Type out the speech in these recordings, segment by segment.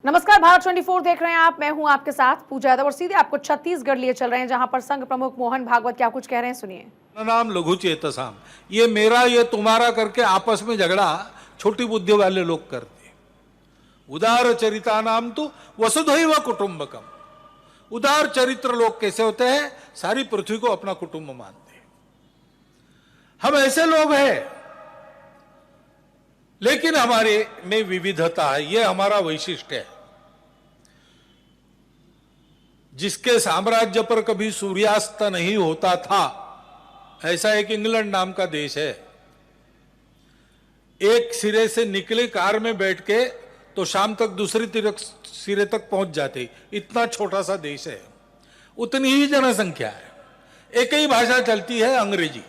नमस्कार, भारत 24 देख रहे हैं आप। मैं हूं आपके साथ पूजा यादव और सीधे आपको छत्तीसगढ़ लिए चल रहे हैं, जहां पर संघ प्रमुख मोहन भागवत क्या कुछ कह रहे हैं, सुनिए। नाम लघु चेतसाम, ये मेरा ये तुम्हारा करके आपस में झगड़ा छोटी बुद्धि वाले लोग करते। उदार चरिता नाम तो वसुधैव कुटुंबकम। उदार चरित्र लोग कैसे होते हैं? सारी पृथ्वी को अपना कुटुंब मानते हैं। हम ऐसे लोग हैं, लेकिन हमारे में विविधता है, यह हमारा वैशिष्ट्य है। जिसके साम्राज्य पर कभी सूर्यास्त नहीं होता था, ऐसा एक इंग्लैंड नाम का देश है। एक सिरे से निकले कार में बैठ के तो शाम तक दूसरी सिरे तक पहुंच जाते, इतना छोटा सा देश है। उतनी ही जनसंख्या है, एक ही भाषा चलती है, अंग्रेजी।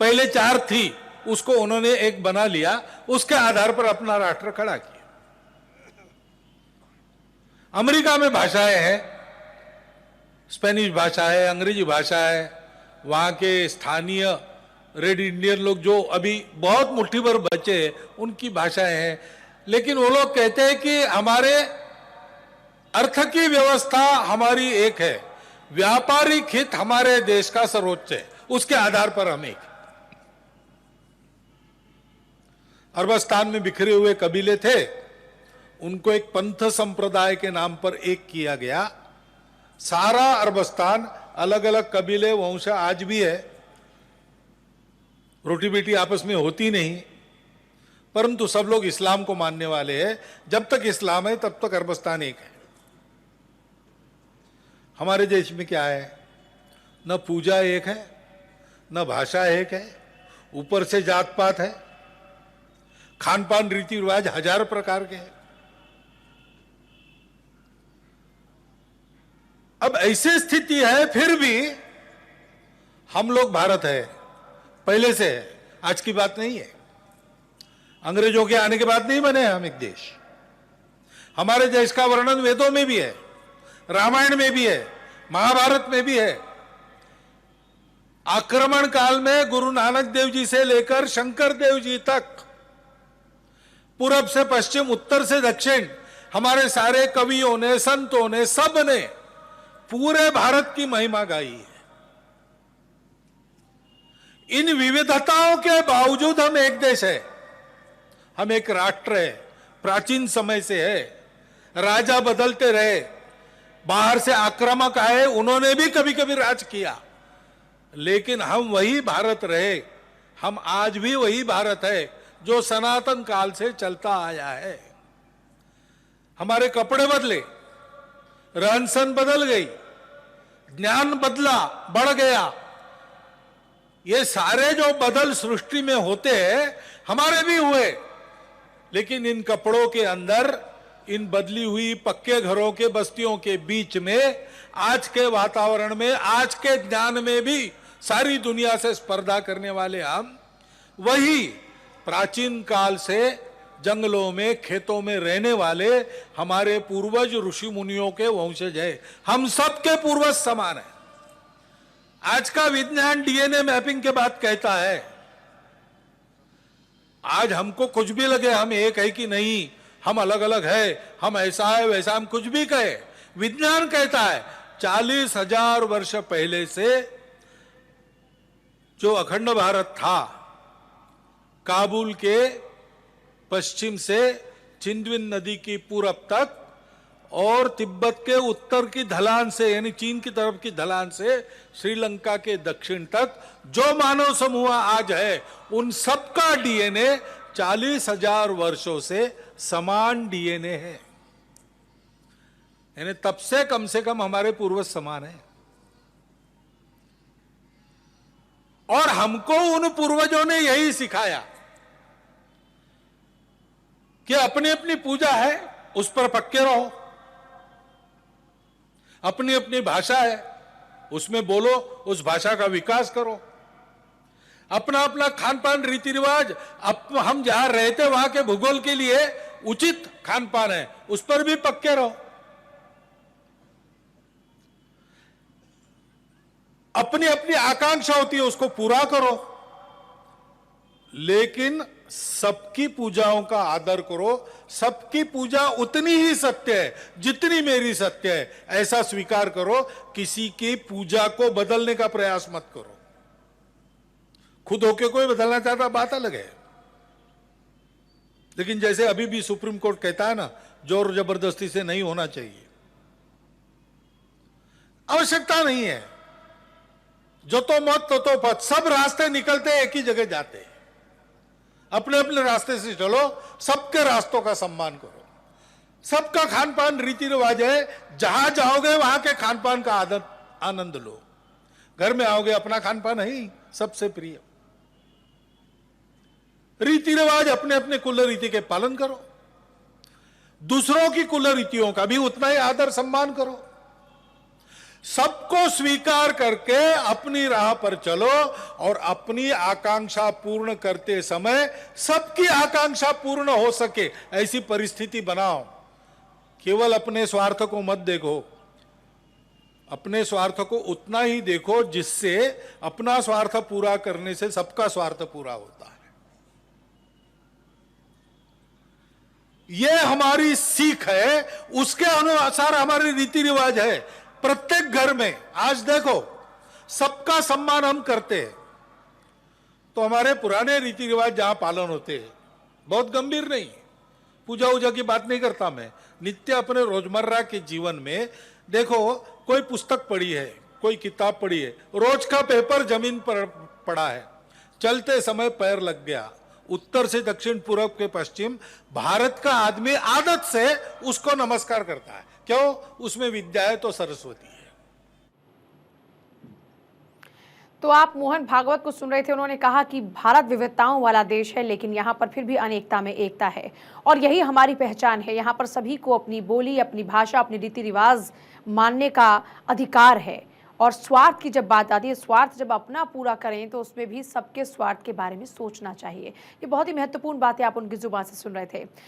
पहले 4 थी, उसको उन्होंने एक बना लिया, उसके आधार पर अपना राष्ट्र खड़ा किया। अमेरिका में भाषाएं हैं, स्पेनिश भाषा है, अंग्रेजी भाषा है, वहां के स्थानीय रेड इंडियन लोग जो अभी बहुत मुट्ठी भर बचे उनकी भाषाएं हैं। लेकिन वो लोग कहते हैं कि हमारे अर्थ की व्यवस्था हमारी एक है, व्यापारिक हित हमारे देश का सर्वोच्च है, उसके आधार पर हम एक। अरबस्तान में बिखरे हुए कबीले थे, उनको एक पंथ संप्रदाय के नाम पर एक किया गया। सारा अरबस्तान अलग अलग कबीले वंश आज भी है, रोटी बेटी आपस में होती नहीं, परंतु सब लोग इस्लाम को मानने वाले हैं। जब तक इस्लाम है तब तक अरबस्तान एक है। हमारे देश में क्या है? न पूजा एक है, न भाषा एक है, ऊपर से जात पात है, खान पान रीति रिवाज 1000 प्रकार के हैं। अब ऐसी स्थिति है, फिर भी हम लोग भारत है, पहले से है, आज की बात नहीं है। अंग्रेजों के आने के बाद नहीं बने हम एक देश। हमारे देश का वर्णन वेदों में भी है, रामायण में भी है, महाभारत में भी है। आक्रमण काल में गुरु नानक देव जी से लेकर शंकर देव जी तक, पूरब से पश्चिम, उत्तर से दक्षिण, हमारे सारे कवियों ने, संतों ने, सब ने पूरे भारत की महिमा गाई है। इन विविधताओं के बावजूद हम एक देश है, हम एक राष्ट्र है, प्राचीन समय से है। राजा बदलते रहे, बाहर से आक्रामक आए, उन्होंने भी कभी कभी राज किया, लेकिन हम वही भारत रहे। हम आज भी वही भारत है जो सनातन काल से चलता आया है। हमारे कपड़े बदले, रहन सहन बदल गई, ज्ञान बदला, बढ़ गया। ये सारे जो बदल सृष्टि में होते हैं, हमारे भी हुए, लेकिन इन कपड़ों के अंदर, इन बदली हुई पक्के घरों के बस्तियों के बीच में, आज के वातावरण में, आज के ज्ञान में भी सारी दुनिया से स्पर्धा करने वाले हम वही प्राचीन काल से जंगलों में, खेतों में रहने वाले हमारे पूर्वज ऋषि मुनियों के वंशज है। हम सबके पूर्वज समान है। आज का विज्ञान डीएनए मैपिंग के बाद कहता है, आज हमको कुछ भी लगे हम एक है कि नहीं, हम अलग अलग है, हम ऐसा है वैसा, हम कुछ भी कहे, विज्ञान कहता है 40,000 वर्ष पहले से जो अखंड भारत था, काबुल के पश्चिम से चिंदविन नदी की पूरब तक और तिब्बत के उत्तर की ढलान से, यानी चीन की तरफ की ढलान से श्रीलंका के दक्षिण तक जो मानव समूह आज है, उन सबका डीएनए 40,000 वर्षों से समान डीएनए है। यानी तब से कम हमारे पूर्वज समान है। और हमको उन पूर्वजों ने यही सिखाया कि अपनी अपनी पूजा है, उस पर पक्के रहो। अपनी अपनी भाषा है, उसमें बोलो, उस भाषा का विकास करो। अपना अपना खान पान रीति रिवाज, हम जहां रहते वहां के भूगोल के लिए उचित खान पान है, उस पर भी पक्के रहो। अपनी अपनी आकांक्षा होती है, उसको पूरा करो। लेकिन सबकी पूजाओं का आदर करो, सबकी पूजा उतनी ही सत्य है जितनी मेरी सत्य है, ऐसा स्वीकार करो। किसी की पूजा को बदलने का प्रयास मत करो। खुद होके कोई बदलना चाहता बात अलग है, लेकिन जैसे अभी भी सुप्रीम कोर्ट कहता है ना, जोर जबरदस्ती से नहीं होना चाहिए, आवश्यकता नहीं है। जो तो मत तो पथ, सब रास्ते निकलते एक ही जगह जाते हैं। अपने अपने रास्ते से चलो, सबके रास्तों का सम्मान करो। सबका खान पान रीति रिवाज है, जहां जाओगे वहां के खान पान का आनंद लो। घर में आओगे अपना खान पान है ही सबसे प्रिय। रीति रिवाज अपने अपने कुल रीति के पालन करो, दूसरों की कुल रीतियों का भी उतना ही आदर सम्मान करो। सबको स्वीकार करके अपनी राह पर चलो और अपनी आकांक्षा पूर्ण करते समय सबकी आकांक्षा पूर्ण हो सके ऐसी परिस्थिति बनाओ। केवल अपने स्वार्थ को मत देखो, अपने स्वार्थ को उतना ही देखो जिससे अपना स्वार्थ पूरा करने से सबका स्वार्थ पूरा होता है। यह हमारी सीख है, उसके अनुसार हमारी रीति रिवाज है। प्रत्येक घर में आज देखो सबका सम्मान हम करते हैं, तो हमारे पुराने रीति रिवाज जहां पालन होते हैं, बहुत गंभीर नहीं, पूजा वूजा की बात नहीं करता मैं, नित्य अपने रोजमर्रा के जीवन में देखो, कोई पुस्तक पढ़ी है, कोई किताब पढ़ी है, रोज का पेपर जमीन पर पड़ा है, चलते समय पैर लग गया, उत्तर से दक्षिण, पूर्व के पश्चिम, भारत का आदमी आदत से उसको नमस्कार करता है। क्यों? उसमें विद्या है तो सरस्वती है। तो आप मोहन भागवत को सुन रहे थे। उन्होंने कहा कि भारत विविधताओं वाला देश है, लेकिन यहाँ पर फिर भी अनेकता में एकता है और यही हमारी पहचान है। यहाँ पर सभी को अपनी बोली, अपनी भाषा, अपनी रीति रिवाज मानने का अधिकार है। और स्वार्थ की जब बात आती है, स्वार्थ जब अपना पूरा करें तो उसमें भी सबके स्वार्थ के बारे में सोचना चाहिए। ये बहुत ही महत्वपूर्ण बात है, आप उनकी जुबान से सुन रहे थे।